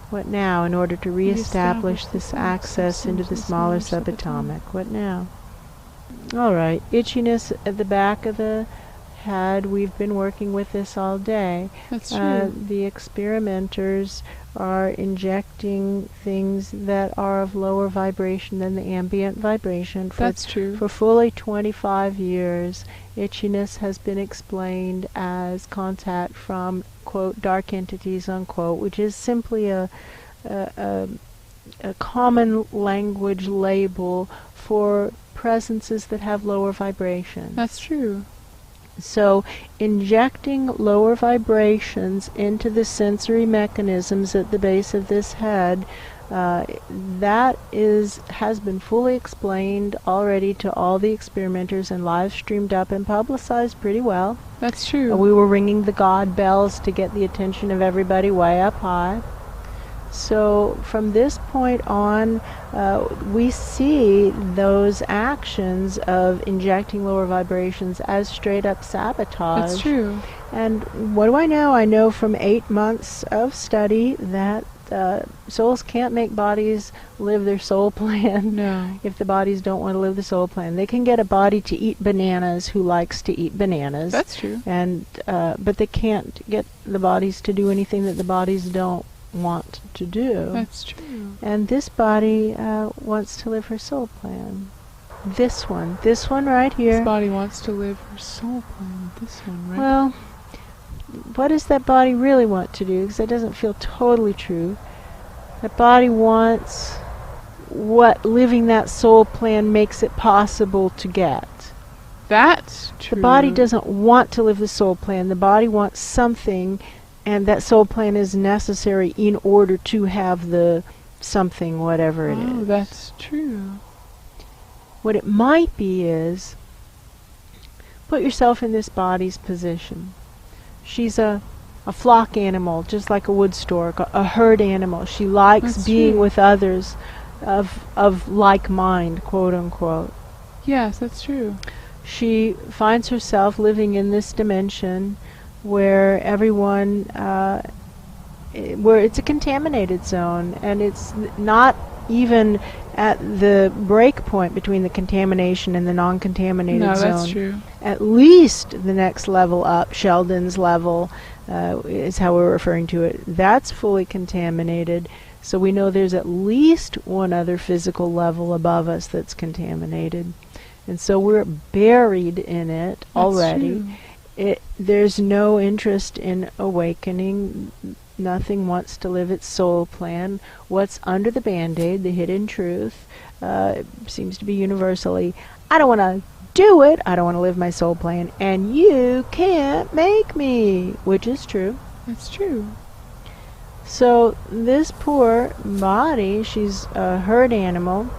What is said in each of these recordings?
What now, in order to reestablish this access into the smaller subatomic? What now? All right, itchiness at the back of the head. We've been working with this all day. That's true. The experimenters are injecting things that are of lower vibration than the ambient vibration. That's true. For fully 25 years, itchiness has been explained as contact from, quote, dark entities, unquote, which is simply a common language label for presences that have lower vibration. That's true. So injecting lower vibrations into the sensory mechanisms at the base of this head, that has been fully explained already to all the experimenters and live streamed up and publicized pretty well. That's true. We were ringing the God bells to get the attention of everybody way up high. So from this point on, we see those actions of injecting lower vibrations as straight up sabotage. That's true. And what do I know? I know from 8 months of study that souls can't make bodies live their soul plan. No. If the bodies don't want to live the soul plan. They can get a body to eat bananas who likes to eat bananas. That's true. And but they can't get the bodies to do anything that the bodies don't want to do. That's true. And this body wants to live her soul plan. This one right here. This body wants to live her soul plan. This one, right? Well, what does that body really want to do? Because that doesn't feel totally true. That body wants what living that soul plan makes it possible to get. That's true. The body doesn't want to live the soul plan. The body wants something, and that soul plan is necessary in order to have the something, whatever it is. Oh, that's true. What it might be is, put yourself in this body's position. She's a flock animal, just like a wood stork, a herd animal. She likes That's being true. with others of like mind, quote unquote. Yes, that's true. She finds herself living in this dimension where everyone, where it's a contaminated zone, and it's not even at the break point between the contamination and the non-contaminated zone. No, that's true. At least the next level up, Sheldon's level, is how we're referring to it. That's fully contaminated. So we know there's at least one other physical level above us that's contaminated. And so we're buried in it already. There's no interest in awakening. Nothing wants to live its soul plan. What's under the Band-Aid, the hidden truth, seems to be universally, I don't want to do it. I don't want to live my soul plan. And you can't make me, which is true. It's true. So this poor body, she's a herd animal,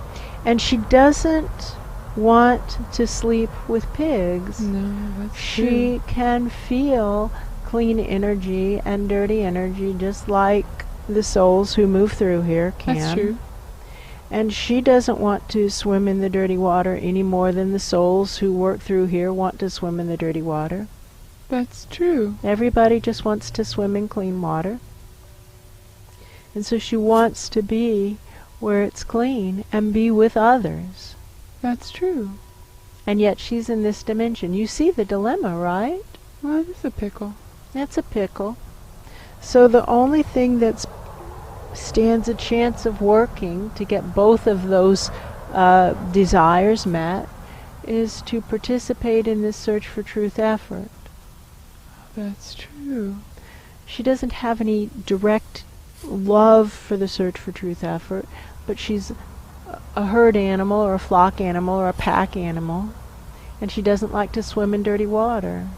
and she doesn't want to sleep with pigs. No, that's She true. can feel clean energy and dirty energy just like the souls who move through here can. That's true. And she doesn't want to swim in the dirty water any more than the souls who work through here want to swim in the dirty water. That's true. Everybody just wants to swim in clean water. And so she wants to be where it's clean and be with others. That's true. And yet she's in this dimension. You see the dilemma, right? Well, that's a pickle. That's a pickle. So the only thing that stands a chance of working to get both of those desires met is to participate in this search for truth effort. That's true. She doesn't have any direct love for the search for truth effort, but she's a herd animal or a flock animal or a pack animal, and she doesn't like to swim in dirty water.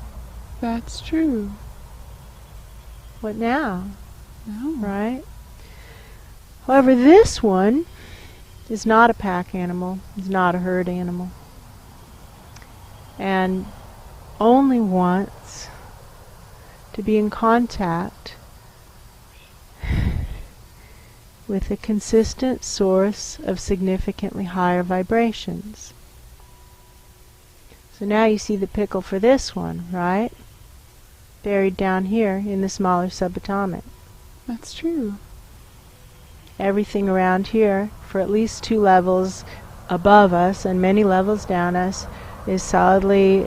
That's true. What now? No. Right? However, this one is not a pack animal, is not a herd animal, and only wants to be in contact with a consistent source of significantly higher vibrations. So now you see the pickle for this one, right? Buried down here in the smaller subatomic. That's true. everything around here, for at least 2 levels above us and many levels down us, is solidly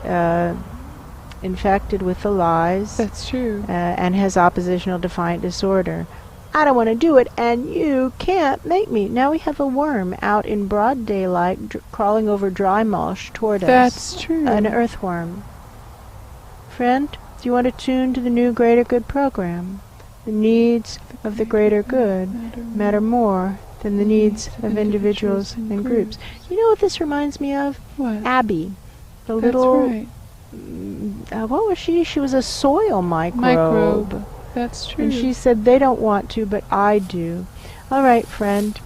infected with the lies. That's true. And has oppositional defiant disorder. I don't want to do it, and you can't make me. Now we have a worm out in broad daylight crawling over dry mulch toward us. That's true. An earthworm. Friend, do you want to tune to the new greater good program? The needs of the greater good matter more than the needs of individuals and groups. You know what this reminds me of? What? Abby. The That's little... right. What was she? She was a soil Microbe. That's true. And she said, they don't want to, but I do. All right, friend.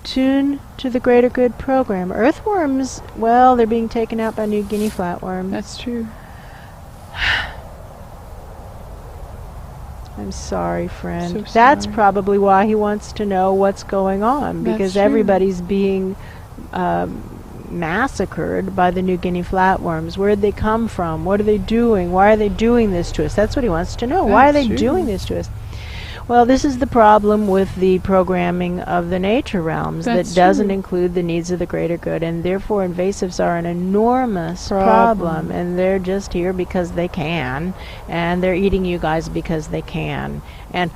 Tune to the greater good program. Earthworms, well, they're being taken out by New Guinea flatworms. That's true. I'm sorry, friend. So That's sorry. probably why he wants to know what's going on, because That's true. everybody's being massacred by the New Guinea flatworms. Where'd they come from? What are they doing? Why are they doing this to us? That's what he wants to know. Why are they That's doing true. this to us? Well, this is the problem with the programming of the nature realms That's that doesn't true. include the needs of the greater good, and therefore invasives are an enormous problem, and they're just here because they can, and they're eating you guys because they can, and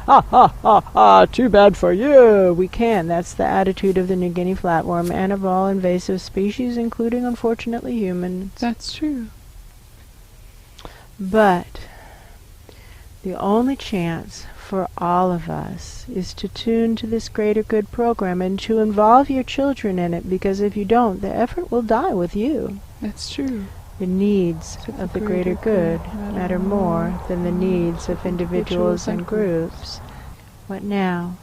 too bad for you, we can. That's the attitude of the New Guinea flatworm and of all invasive species, including, unfortunately, humans. That's true. But the only chance for all of us is to tune to this greater good program and to involve your children in it, because if you don't, the effort will die with you. That's true. The needs of the greater good matter more than the needs of individuals and groups. What now?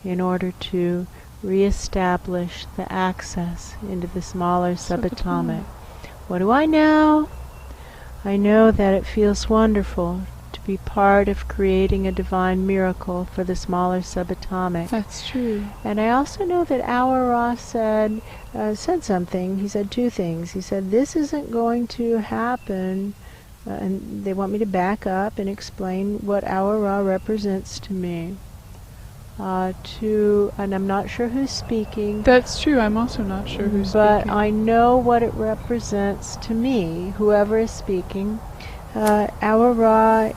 In order to reestablish the access into the smaller subatomic. What do I know? I know that it feels wonderful to be part of creating a divine miracle for the smaller subatomic. That's true. And I also know that our Ra said something. He said 2 things. He said, this isn't going to happen, and they want me to back up and explain what our Ra represents to me. And I'm not sure who's speaking. That's true. I'm also not sure who's but speaking. I know what it represents to me, whoever is speaking. Our Ra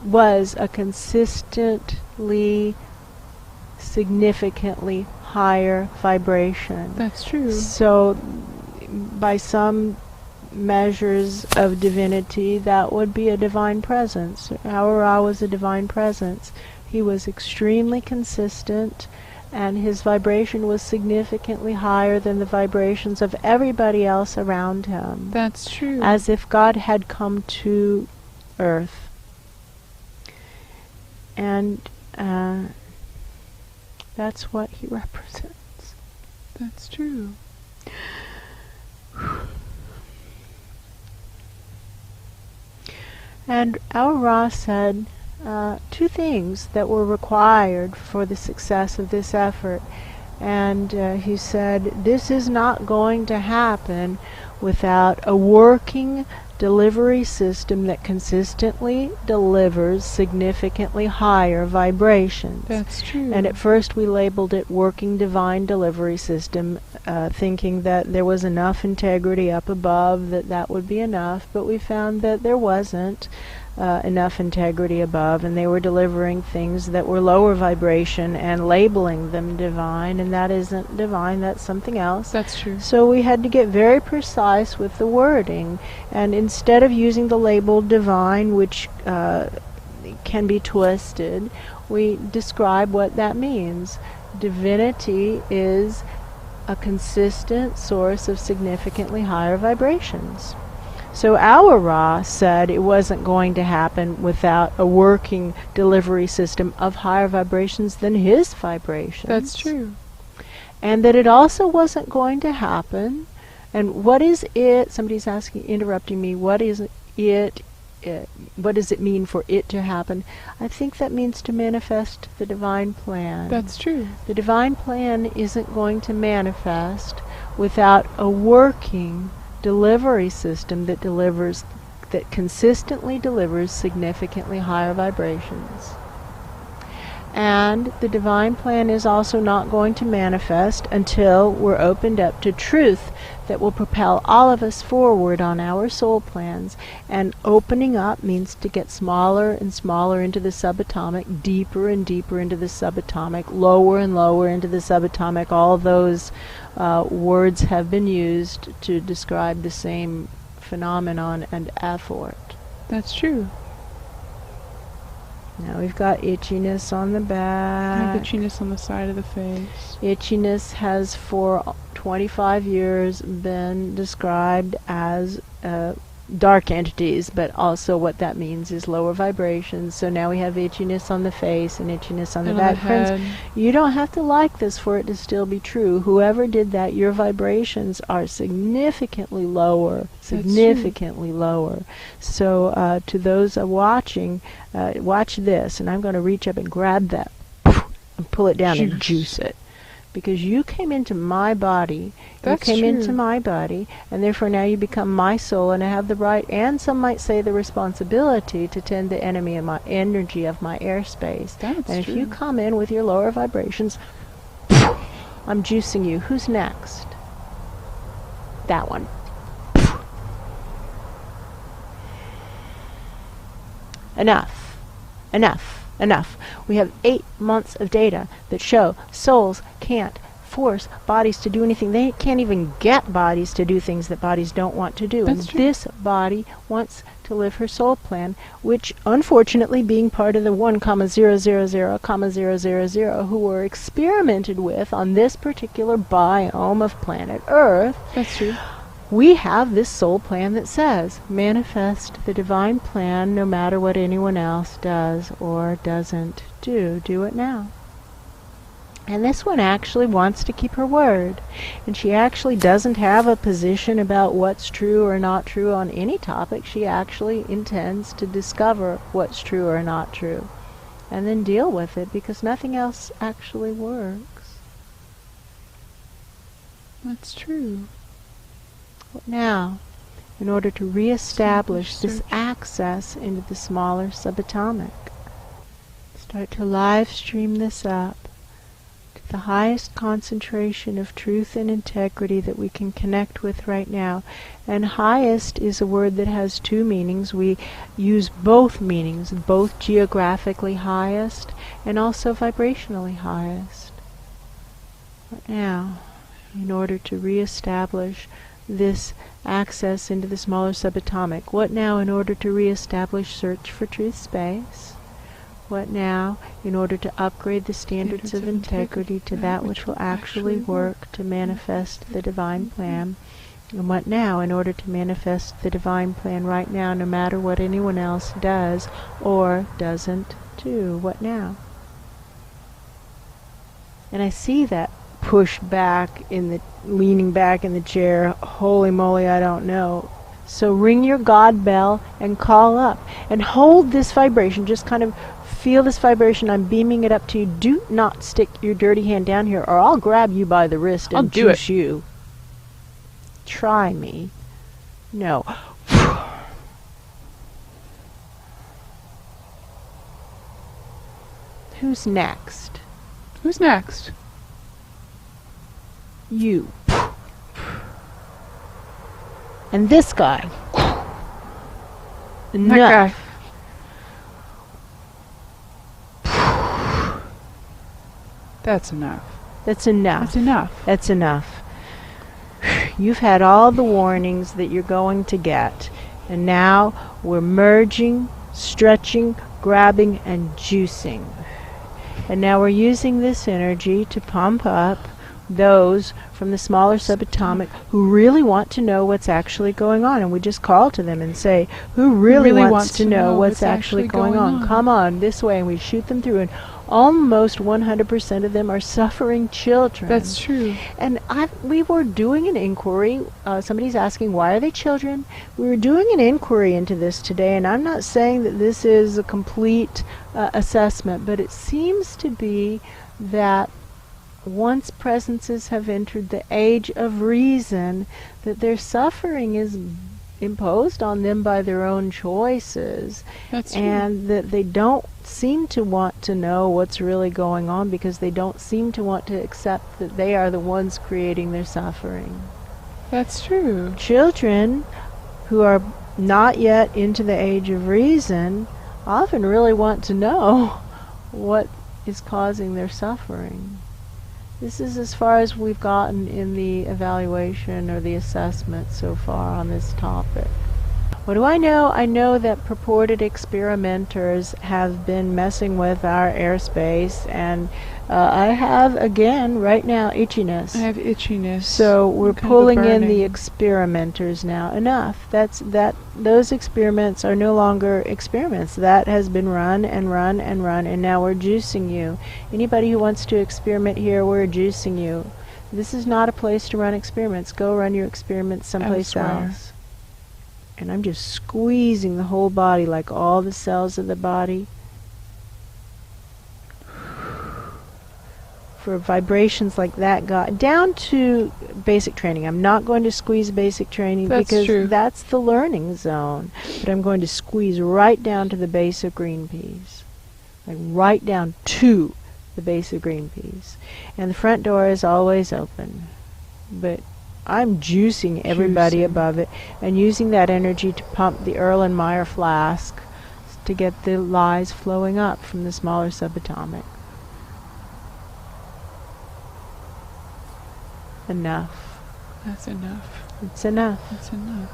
was a consistently, significantly higher vibration. That's true. So, by some measures of divinity, that would be a divine presence. Our Ra was a divine presence. He was extremely consistent, and his vibration was significantly higher than the vibrations of everybody else around him. That's true. As if God had come to Earth. And that's what he represents. That's true. And our Ra said 2 things that were required for the success of this effort. And he said, this is not going to happen without a working delivery system that consistently delivers significantly higher vibrations. That's true. And at first we labeled it working divine delivery system, thinking that there was enough integrity up above, that would be enough, but we found that there wasn't enough integrity above, and they were delivering things that were lower vibration and labeling them divine, and that isn't divine, that's something else. That's true. So we had to get very precise with the wording, and instead of using the label divine, which can be twisted, we describe what that means. Divinity is a consistent source of significantly higher vibrations. So our Ra said it wasn't going to happen without a working delivery system of higher vibrations than his vibrations. That's true. And that it also wasn't going to happen. And what is it? Somebody's asking, interrupting me. What is it? What does it mean for it to happen? I think that means to manifest the divine plan. That's true. The divine plan isn't going to manifest without a working delivery system that consistently delivers significantly higher vibrations. And the divine plan is also not going to manifest until we're opened up to truth that will propel all of us forward on our soul plans. And opening up means to get smaller and smaller into the subatomic, deeper and deeper into the subatomic, lower and lower into the subatomic. All those words have been used to describe the same phenomenon and effort. That's true. Now we've got itchiness on the I back. have itchiness on the side of the face. Itchiness has for 25 years been described as dark entities, but also what that means is lower vibrations. So now we have itchiness on the face and itchiness on the And back. on the head. Friends, you don't have to like this for it to still be true. Whoever did that, your vibrations are significantly lower. Significantly lower. So to those watching, watch this, and I'm going to reach up and grab that and pull it down and juice it. Because you came into my body, That's you came true. into my body, and therefore now you become my soul, and I have the right, and some might say the responsibility, to tend the enemy of my energy of my airspace. That's and if true. you come in with your lower vibrations, I'm juicing you. Who's next? That one. Enough. Enough. Enough. We have 8 months of data that show souls can't force bodies to do anything. They can't even get bodies to do things that bodies don't want to do. That's And true. this body wants to live her soul plan, which unfortunately, being part of the 1,000,000, who were experimented with on this particular biome of planet Earth, That's true. we have this soul plan that says, manifest the divine plan no matter what anyone else does or doesn't do. Do it now. And this one actually wants to keep her word. And she actually doesn't have a position about what's true or not true on any topic. She actually intends to discover what's true or not true. And then deal with it, because nothing else actually works. That's true. Now, in order to reestablish this access into the smaller subatomic, start to live stream this up to the highest concentration of truth and integrity that we can connect with right now. And highest is a word that has 2 meanings. We use both meanings, both geographically highest and also vibrationally highest. But now, in order to reestablish this access into the smaller subatomic. What now in order to reestablish search for truth space? What now in order to upgrade the standards of integrity to that which will actually work to manifest the divine plan? And what now in order to manifest the divine plan right now, no matter what anyone else does or doesn't do? What now? And I see that push back in the leaning back in the chair. Holy moly, I don't know. So ring your God bell and call up and hold this vibration. Just kind of feel this vibration. I'm beaming it up to you. Do not stick your dirty hand down here, or I'll grab you by the wrist and juice you. Try me. No. Who's next? Who's next? You. And this guy. That guy. That's enough. That's enough. That's enough. That's enough. You've had all the warnings that you're going to get. And now we're merging, stretching, grabbing, and juicing. And now we're using this energy to pump up those from the smaller subatomic who really want to know what's actually going on. And we just call to them and say, who really wants to know what's actually going on? Come on, this way. And we shoot them through. And almost 100% of them are suffering children. That's true. And we were doing an inquiry. Somebody's asking, why are they children? We were doing an inquiry into this today, and I'm not saying that this is a complete assessment, but it seems to be that once presences have entered the age of reason, that their suffering is imposed on them by their own choices, That's true. and that they don't seem to want to know what's really going on because they don't seem to want to accept that they are the ones creating their suffering. That's true. Children who are not yet into the age of reason often really want to know what is causing their suffering. This is as far as we've gotten in the evaluation or the assessment so far on this topic. What do I know? I know that purported experimenters have been messing with our airspace, and I have, again, right now, itchiness. I have itchiness. So we're Kind of a pulling in burning. the experimenters now. Enough. Those experiments are no longer experiments. That has been run and run and run, and now we're juicing you. Anybody who wants to experiment here, we're juicing you. This is not a place to run experiments. Go run your experiments someplace Elsewhere. else. And I'm just squeezing the whole body, like all the cells of the body, for vibrations like that down to basic training. I'm not going to squeeze basic training That's because true. that's the learning zone. But I'm going to squeeze right down to the base of green peas. Like right down to the base of green peas. And the front door is always open. But I'm juicing everybody Juicing. above it and using that energy to pump the Erlenmeyer flask to get the lies flowing up from the smaller subatomic. Enough. That's enough. It's enough. That's enough.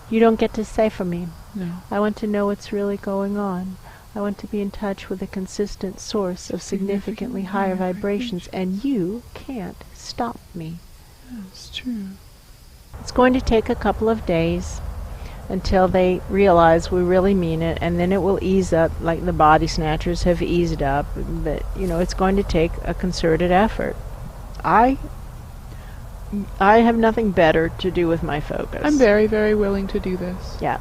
You don't get to say for me. No. I want to know what's really going on. I want to be in touch with a consistent source of significantly higher vibrations, and you can't stop me. That's true. It's going to take a couple of days until they realize we really mean it, and then it will ease up like the body-snatchers have eased up. But, it's going to take a concerted effort. I have nothing better to do with my focus. I'm very, very willing to do this. Yeah.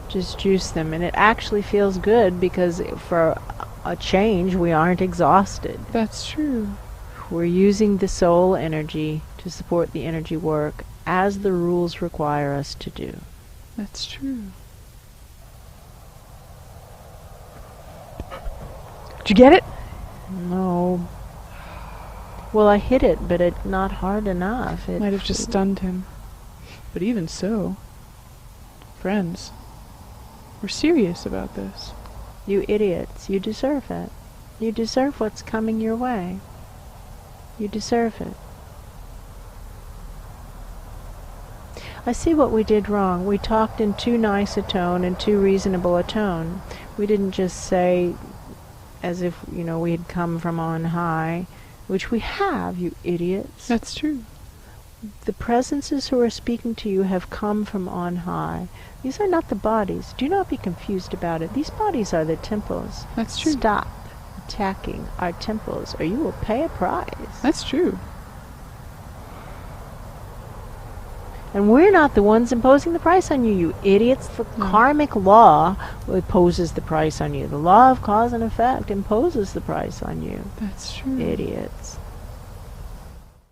Just juice them, and it actually feels good because for a change we aren't exhausted. That's true. We're using the soul energy to support the energy work as the rules require us to do. That's true. Did you get it? No. Well, I hit it, but it's not hard enough. Might have just stunned him. But even so, friends, we're serious about this. You idiots, you deserve it. You deserve what's coming your way. You deserve it. I see what we did wrong. We talked in too nice a tone and too reasonable a tone. We didn't just say as if, we had come from on high, which we have, you idiots. That's true. The presences who are speaking to you have come from on high. These are not the bodies. Do not be confused about it. These bodies are the temples. That's true. Stop attacking our temples, or you will pay a price. That's true. And we're not the ones imposing the price on you, you idiots. The karmic law imposes the price on you. The law of cause and effect imposes the price on you. That's true. Idiots.